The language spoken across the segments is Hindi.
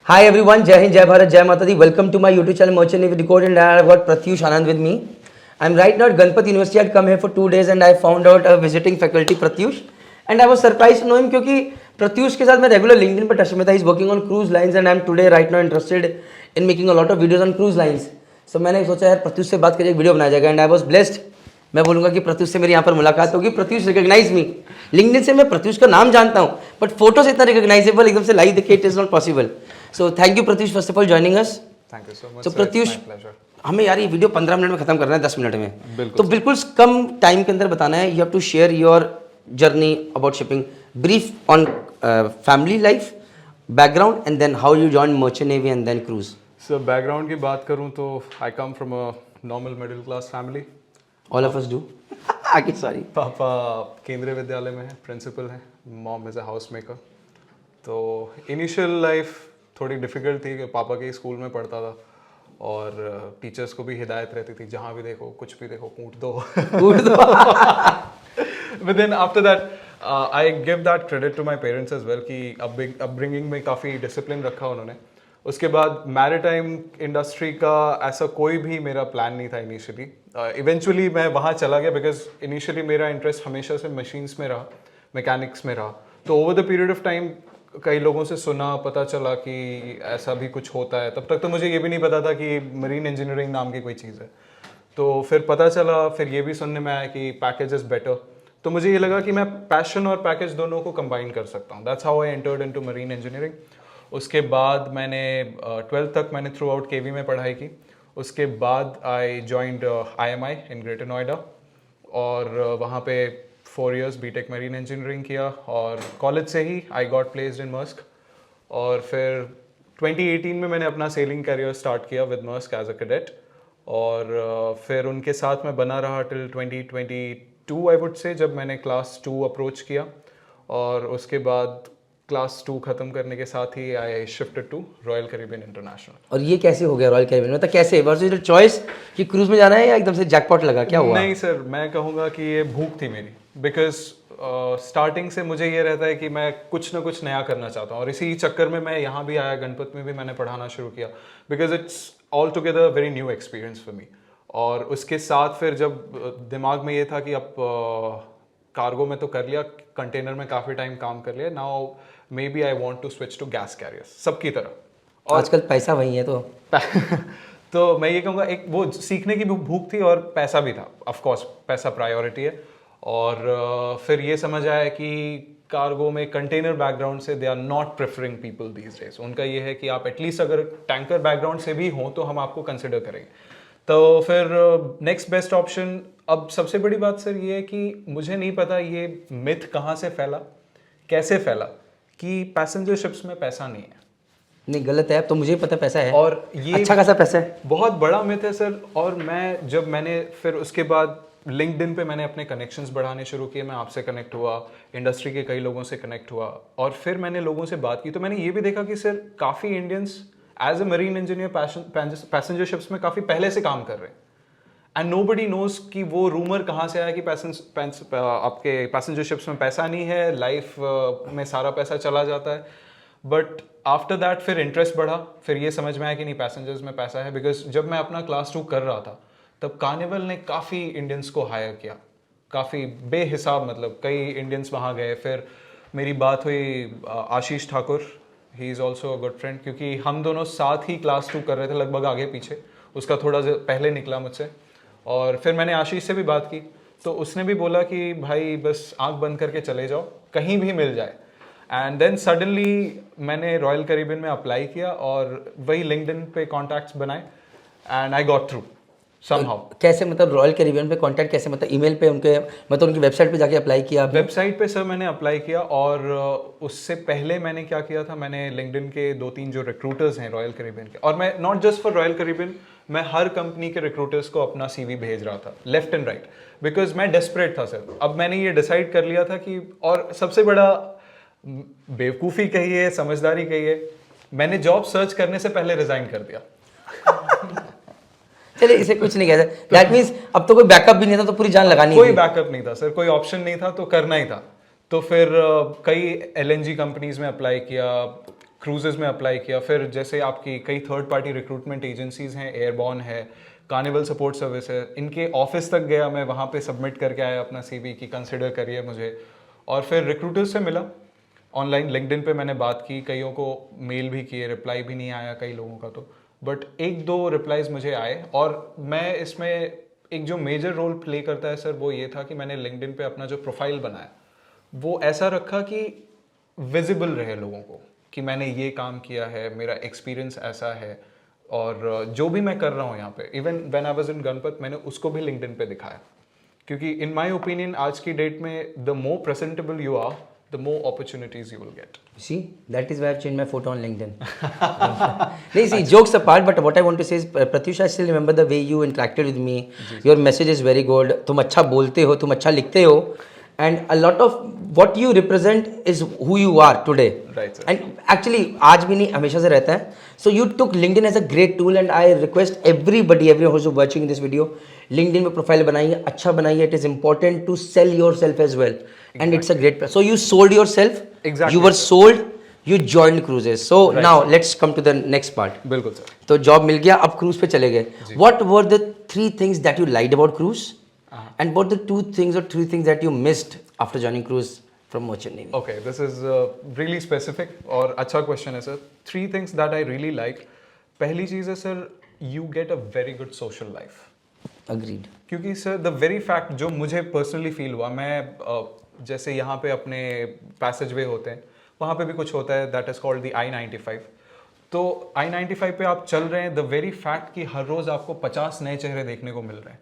Hi everyone, Jai Hind, Jai Bharat, Jai Mata Di. Welcome to my YouTube channel Merchant Navy Decode, and I've got Pratyush Anand with me. I'm right now at Ganpati University. I'd come here for 2 days and I found out a visiting faculty Pratyush, and I was surprised to know him क्योंकि प्रत्युष के साथ मैं रेगुलर लिंक्डइन पर टच में था. He's working on cruise lines and I'm today right now interested in making a lot of videos on cruise lines. So मैंने सोचा यार प्रत्युष से बात करके एक वीडियो बनाया जाएगा and I was blessed. मैं बोलूँगा कि प्रत्युष से मेरी यहाँ पर मुलाकात होगी. प्रत्युष रिकॉग्नाइज मी. लिंक्डइन से मैं प्रत्युष का नाम जानता हूँ बट फोटो से इतना रिकॉग्नाइजेबल एकदम से लाइव देखे it is not possible. So thank you Pratyush first of all joining us. Thank you so much. तो प्रत्युष हमें यार ये वीडियो 15 मिनट में खत्म करना है 10 मिनट में. तो बिल्कुल कम टाइम के अंदर बताना है. You have to share your journey about shipping, brief on family life, background and then how you join merchant navy and then cruise. Sir background की बात करूं तो I come from a normal middle class family. All of us do. आगे सॉरी. पापा केंद्रीय विद्यालय में है, प्रिंसिपल है. Mom is a house maker. तो इनिशियल लाइफ थोड़ी डिफ़िकल्ट थी कि पापा के स्कूल में पढ़ता था और टीचर्स को भी हिदायत रहती थी जहाँ भी देखो कुछ भी देखो कूट दो. But then after that I give that credit to my parents as well कि अपब्रिंगिंग में काफ़ी डिसिप्लिन रखा उन्होंने. उसके बाद मैरीटाइम इंडस्ट्री का ऐसा कोई भी मेरा प्लान नहीं था इनिशियली. इवेंचुअली मैं वहाँ चला गया बिकॉज इनिशियली मेरा इंटरेस्ट हमेशा से मशीन्स में रहा, मैकेनिक्स में रहा. तो over the period of time कई लोगों से सुना, पता चला कि ऐसा भी कुछ होता है. तब तक तो मुझे ये भी नहीं पता था कि मरीन इंजीनियरिंग नाम की कोई चीज़ है. तो फिर पता चला, फिर ये भी सुनने में आया कि पैकेज इज़ बेटर. तो मुझे ये लगा कि मैं पैशन और पैकेज दोनों को कंबाइन कर सकता हूँ. That's how I entered into marine engineering. उसके बाद मैंने 12th तक मैंने थ्रू आउट केवी में पढ़ाई की. उसके बाद I joined IMI in greater Noida और वहाँ पे 4 years बीटेक मरीन इंजीनियरिंग किया और कॉलेज से ही I got placed in Maersk. और फिर 2018 में मैंने अपना सेलिंग करियर स्टार्ट किया with Maersk as a cadet. और फिर उनके साथ मैं बना रहा टिल 2022 आई वुड से, जब मैंने क्लास 2 अप्रोच किया. और उसके बाद क्लास 2 ख़त्म करने के साथ ही I shifted to Royal Caribbean International. और ये कैसे हो गया रॉयल कैरिबियन? मतलब कैसे वाज योर चॉइस कि क्रूज में जाना है या एकदम से जैकपॉट लगा, क्या हुआ? नहीं सर, मैं कहूँगा कि ये भूख थी मेरी. बिकॉज स्टार्टिंग से मुझे ये रहता है कि मैं कुछ ना कुछ नया करना चाहता हूँ और इसी चक्कर में मैं यहाँ भी आया, गणपत में भी मैंने पढ़ाना शुरू किया because it's all together very new experience for me. और उसके साथ फिर जब दिमाग में ये था कि अब कार्गो में तो कर लिया, कंटेनर में काफ़ी टाइम काम कर लिया, now maybe I want to switch to gas carriers सबकी तरह. और आजकल पैसा वही है तो तो मैं ये कहूँगा एक वो सीखने की भूख थी और पैसा भी था. ऑफ कोर्स पैसा प्रायोरिटी है. और फिर ये समझ आया कि कार्गो में कंटेनर बैकग्राउंड से they are not preferring people these days. उनका ये है कि आप एटलीस्ट अगर टैंकर बैकग्राउंड से भी हों तो हम आपको कंसिडर करेंगे. तो फिर नेक्स्ट बेस्ट ऑप्शन. अब सबसे बड़ी बात सर ये है कि मुझे नहीं पता ये मिथ कहाँ से फैला, कैसे फैला कि पैसेंजर शिप्स में पैसा नहीं है. नहीं, गलत है. अब तो मुझे पता पैसा है और ये अच्छा खासा पैसा है. बहुत बड़ा मिथ है सर. और मैंने फिर उसके बाद लिंक्डइन पे मैंने अपने कनेक्शंस बढ़ाने शुरू किए. मैं आपसे कनेक्ट हुआ, इंडस्ट्री के कई लोगों से कनेक्ट हुआ और फिर मैंने लोगों से बात की. तो मैंने ये भी देखा कि सर काफ़ी Indians as a marine engineer passenger ships में काफ़ी पहले से काम कर रहे हैं. एंड नोबडी नोज कि वो रूमर कहाँ से आया कि आपके पैसेंजर शिप्स में पैसा नहीं है, लाइफ में सारा पैसा चला जाता है. बट आफ्टर दैट फिर इंटरेस्ट बढ़ा. फिर ये समझ में आया कि नहीं, पैसेंजर्स में पैसा है. बिकॉज जब मैं अपना क्लास 2 कर रहा था तब कार्निवल ने काफ़ी इंडियंस को हायर किया, काफ़ी बेहिसाब, मतलब कई इंडियंस वहाँ गए. फिर मेरी बात हुई Ashish Thakur, he is also a good friend, क्योंकि हम दोनों साथ ही क्लास 2 कर रहे थे, लगभग आगे पीछे. उसका थोड़ा पहले निकला मुझसे. और फिर मैंने आशीष से भी बात की तो उसने भी बोला कि भाई बस आंख बंद करके चले जाओ, कहीं भी मिल जाए. एंड देन सडनली मैंने रॉयल कैरिबियन में अप्लाई किया और वही लिंक्डइन पे कॉन्टैक्ट्स बनाए and I got through somehow. कैसे, मतलब रॉयल कैरिबियन पे कांटेक्ट कैसे, मतलब ईमेल पे उनके, मतलब उनकी वेबसाइट पे जाके अप्लाई किया? वेबसाइट पे सर मैंने अप्लाई किया. और उससे पहले मैंने क्या किया था, मैंने लिंक्डइन के 2-3 जो रिक्रूटर्स हैं रॉयल कैरिबियन के, और मैं not just for royal Caribbean, मैं हर कंपनी के रिक्रूटर्स को अपना CV भेज रहा था लेफ्ट एंड राइट. बिकॉज मैं डेस्परेट था सर. अब मैंने ये डिसाइड कर लिया था कि, और सबसे बड़ा बेवकूफ़ी कहिए, समझदारी कहिए, मैंने जॉब सर्च करने से पहले रिजाइन कर दिया. चलिए, इसे कुछ नहीं कहते. दैट मीन्स अब तो कोई बैकअप भी नहीं था तो पूरी जान लगानी. कोई बैकअप नहीं था सर, कोई ऑप्शन नहीं था, तो करना ही था. तो फिर कई LNG कंपनीज में अप्लाई किया, क्रूजेज में अप्लाई किया, फिर जैसे आपकी कई थर्ड पार्टी रिक्रूटमेंट एजेंसीज हैं, एयरबॉर्न है, कार्निवल सपोर्ट सर्विस है, इनके ऑफिस तक गया मैं, वहाँ पे सबमिट करके आया अपना CV कि कंसिडर करिए मुझे। और फिर रिक्रूटर्स से मिला ऑनलाइन, लिंक्डइन पे मैंने बात की, कईयों को मेल भी किए, रिप्लाई भी नहीं आया कई लोगों का, तो बट 1-2 रिप्लाईज मुझे आए। और मैं इसमें एक जो मेजर रोल प्ले करता है सर वो ये था कि मैंने लिंक्डइन पे अपना जो प्रोफाइल बनाया वो ऐसा रखा कि विजिबल रहे लोगों को कि मैंने ये काम किया है, मेरा एक्सपीरियंस ऐसा है, और जो भी मैं कर रहा हूँ यहाँ पे, even when I was in Ganpat, मैंने उसको भी लिंक्डइन पे दिखाया। क्योंकि इन माय ओपिनियन आज की डेट में the more presentable you are, the more opportunities you will get. See, that is why I've changed my photo on LinkedIn. नहीं, see, jokes apart, but what I want to say is, Pratyush, I still remember the way you interacted with me. Your message is very good. तुम अच्छा बोलते हो, तुम अच्छा लिखते हो, and a lot of what you represent is who you are today. Right, sir. And actually, आज भी नहीं, हमेशा से रहता है. So you took LinkedIn as a great tool, and I request everybody who's watching this video, LinkedIn में प्रोफाइल बनाइए, अच्छा बनाइए. It is important to sell yourself as well. And it's a great. So you sold yourself. Exactly. You were sold. You joined cruises. So Right. now let's come to the next part. बिल्कुल सर। तो जॉब मिल गया, अब क्रूज पे चले गए. What were the 3 things that you liked about cruise? And what the 2 things or 3 things that you missed after joining cruise from Merchant Navy? Okay, this is really specific और अच्छा क्वेश्चन है sir. 3 things that I really like. पहली चीज़ है sir, you get a very good social life. Agreed. क्योंकि सर द वेरी फैक्ट जो मुझे पर्सनली फील हुआ, मैं जैसे यहाँ पे अपने पैसेज वे होते हैं, वहाँ पे भी कुछ होता है that is called the I-95। तो I-95 पे आप चल रहे हैं, द वेरी फैक्ट कि हर रोज़ आपको 50 नए चेहरे देखने को मिल रहे हैं।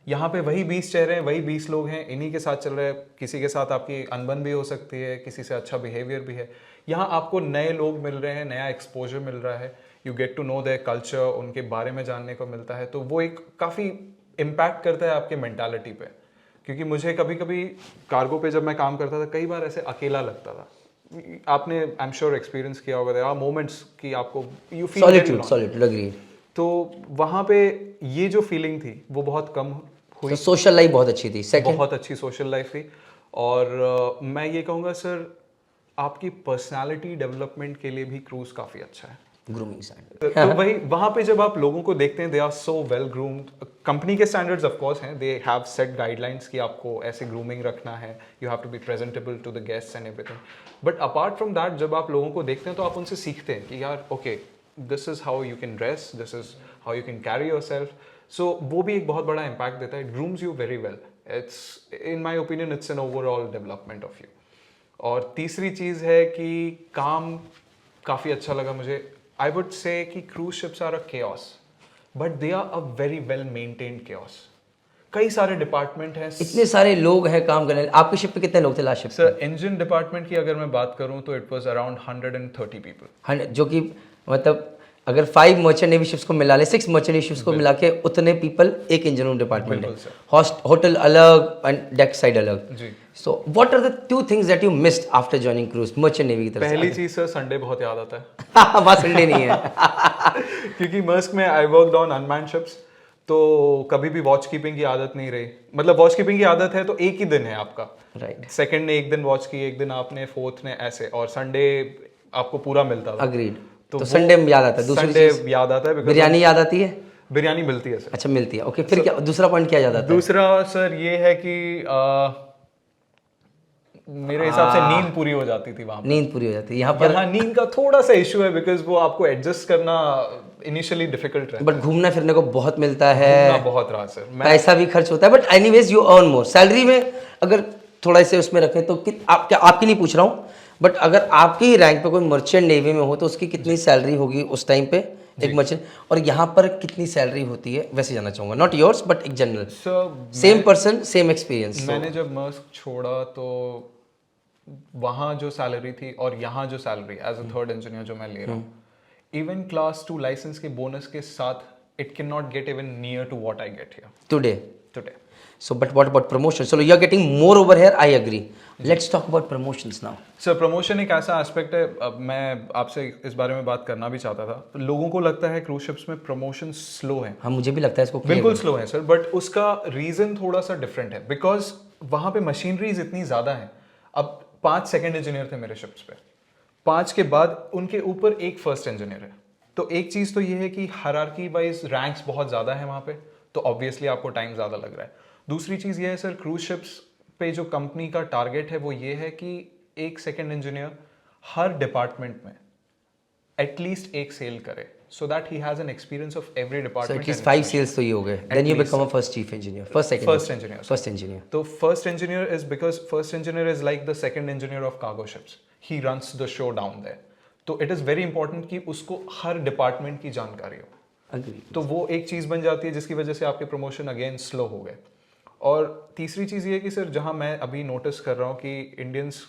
यहाँ पे वही 20 चेहरे हैं, वही 20 लोग हैं, इन्हीं के साथ चल रहे हैं। किसी के साथ आपकी अनबन भी हो सकती है, किसी से अच्छा बिहेवियर भी है। यहाँ आपको नए लोग मिल रहे हैं, नया एक्सपोजर मिल रहा है, you get to know their culture, उनके बारे में जानने को मिलता है। तो वो एक काफ़ी इम्पैक्ट करता है आपके मेंटालिटी पे। क्योंकि मुझे कभी कभी कार्गो पे जब मैं काम करता था, कई बार ऐसे अकेला लगता था। आपने आई एम श्योर एक्सपीरियंस किया होगा, देयर आर मोमेंट्स कि आपको यू फील Solitude, agreed. तो वहाँ पे ये जो फीलिंग थी वो बहुत कम हुई। So social life बहुत अच्छी थी. Second, बहुत अच्छी सोशल लाइफ थी। और मैं ये कहूँगा सर, आपकी पर्सनालिटी डेवलपमेंट के लिए भी क्रूज काफ़ी अच्छा है। grooming side. तो वही वहाँ पे जब आप लोगों को देखते हैं, they are so well groomed. Company के स्टैंडर्ड्स ऑफ कोर्स हैं, दे हैव सेट गाइडलाइंस कि आपको ऐसे ग्रूमिंग रखना है, you have to be presentable to the guests and everything. But apart from that, जब आप लोगों को देखते हैं तो आप उनसे सीखते हैं कि यार okay, this is how you can dress, this is how you can carry yourself. So वो भी एक बहुत बड़ा इम्पैक्ट देता है, it grooms you very well. It's in my opinion it's an overall development of you. और तीसरी चीज़ है कि काम काफ़ी अच्छा लगा मुझे। I would say कि cruise ships are a chaos, but they are a very well maintained chaos. कई सारे डिपार्टमेंट हैं। इतने सारे लोग हैं काम करने। आपके शिप पे कितने लोग थे लास्ट शिप पे? सर इंजन डिपार्टमेंट की अगर मैं बात करूं तो इट वाज अराउंड 130 पीपल। जो कि मतलब अगर 5 मर्चेंट नेवी शिप्स को मिला ले, 6 मर्चेंट नेवी शिप्स को मिला के उतने पीपल एक इंजन रूम डिपार्टमेंट है। होटल अलग एंड डेक साइड अलग। जी। So what are the 2 things that you missed after joining cruise merchant navy की तरफ से? पहली चीज सर, संडे बहुत याद आता है। वहाँ संडे नहीं है। क्योंकि मर्स्क में I worked on unmanned ships, तो कभी भी वॉच कीपिंग की आदत नहीं रही। मतलब वॉच कीपिंग की आदत है तो एक ही दिन है आपका, राइट। सेकंड ने एक दिन वॉच की, एक दिन आपने, फोर्थ ने ऐसे, और संडे आपको पूरा मिलता था। अग्रीड। तो संडे में याद आता है। दूसरी संडे चीज याद आता है, बिरयानी याद आती है। बिरयानी मिलती है सर। अच्छा, मिलती है। ओके, फिर क्या दूसरा पॉइंट क्या याद आता है? दूसरा सर ये है कि मेरे हिसाब से नींद पूरी हो जाती थी वहां पर। नींद पूरी हो जाती है यहाँ पर। यहाँ नींद का थोड़ा सा इशू है, बिकॉज वो आपको एडजस्ट करना इनिशियली डिफिकल्ट रहता बट घूमना फिरने को बहुत मिलता है। है। बहुत रहा सर। पैसा भी खर्च होता है, but anyways you earn more. Salary में अगर थोड़ा से उसमें रखें तो आपकी नहीं पूछ रहा हूँ, बट अगर आपकी रैंक पे कोई मर्चेंट नेवी में हो तो उसकी कितनी सैलरी होगी उस टाइम पे एक मर्चेंट, और यहाँ पर कितनी सैलरी होती है वैसे जानना चाहूँगा। नॉट योर्स बट एक general, same person same experience. मैंने जब मर्स्क छोड़ा तो वहाँ जो सैलरी थी और यहाँ जो salary as a third engineer जो मैं ले रहा हूँ, इवन क्लास 2 लाइसेंस के बोनस के साथ it can not get even near to what I get here today. So, but what about promotion? So, you are getting more over here. I agree. Let's talk about promotions now. Sir promotion एक ऐसा एस्पेक्ट है, अब मैं आपसे इस बारे में बात करना भी चाहता था। लोगों को लगता है क्रूज शिप्स में प्रमोशन स्लो है। हाँ, मुझे भी लगता है इसको बिल्कुल स्लो है सर, बट उसका रीजन थोड़ा सा डिफरेंट है, बिकॉज वहाँ पे मशीनरीज इतनी ज़्यादा हैं। अब 5 सेकंड इंजीनियर थे मेरे शिप्स पे, 5 के बाद उनके ऊपर एक फर्स्ट इंजीनियर है। तो एक चीज़ तो ये है कि हायरार्की वाइज रैंक्स बहुत ज़्यादा है वहाँ पे, तो ऑब्वियसली आपको टाइम ज़्यादा लग रहा है। दूसरी चीज़ ये है सर, क्रूज शिप्स पे जो कंपनी का टारगेट है वो ये है कि एक सेकंड इंजीनियर हर डिपार्टमेंट में एटलीस्ट एक सेल करे, so that he has an experience of every So department. at least 5 sales तो ये हो गए. Then you least. become a first chief engineer. First second. First engineer. First engineer. तो first engineer is because first engineer is like the second engineer of cargo ships, he runs the show down there. तो इट इज़ वेरी इंपॉर्टेंट कि उसको हर डिपार्टमेंट की जानकारी हो। Agree. तो वो एक चीज़ बन जाती है जिसकी वजह से आपके प्रमोशन अगेन स्लो हो गए। और तीसरी चीज़ ये है कि सर, जहाँ मैं अभी नोटिस कर रहा हूँ कि इंडियंस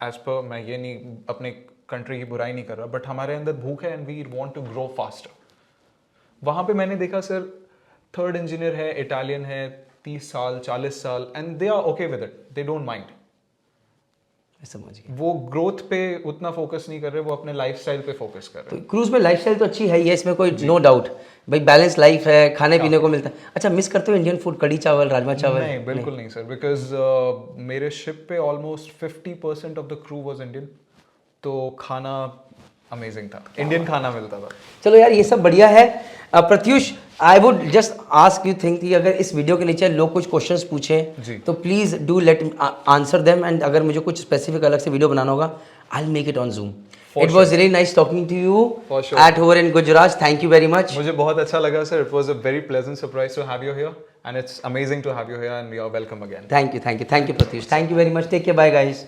एज पर, मैं ये नहीं अपने कंट्री की बुराई नहीं कर रहा, बट हमारे अंदर भूख है and we want to grow faster. वहाँ पे मैंने देखा सर, थर्ड इंजीनियर है, इटालियन है, 30 साल 40 साल, and they are okay with it, they don't mind. समझ गया. वो ग्रोथ पे उतना फोकस नहीं कर रहे, वो अपने लाइफस्टाइल पे फोकस कर रहे तो हैं। क्रूज में लाइफस्टाइल तो अच्छी है ही है, इसमें कोई नो डाउट. भाई बैलेंस लाइफ है, खाने पीने को मिलता है. अच्छा, मिस करते हो इंडियन फूड, कड़ी चावल, राजमा चावल? नहीं, बिल्कुल नहीं सर, बिकॉज मेरे शिप पे almost 50% of the crew was Indian, तो खाना अमेजिंग था, इंडियन खाना मिलता था। चलो यार, ये सब बढ़िया है. Pratyush, I would just ask you think कि अगर इस वीडियो के नीचे लोग कुछ क्वेश्चंस जी. पूछें तो please do let answer them, and अगर मुझे कुछ स्पेसिफिक अलग से वीडियो बनाना होगा, I will make it on Zoom. It was really nice talking to you For sure. At hover in Gujarat. Thank you very much. मुझे बहुत अच्छा लगा sir, it was a very pleasant surprise to have you here, and it's amazing to have you here, and you are welcome again. Thank you Pratyush. Thank you very much. Take care. Bye guys.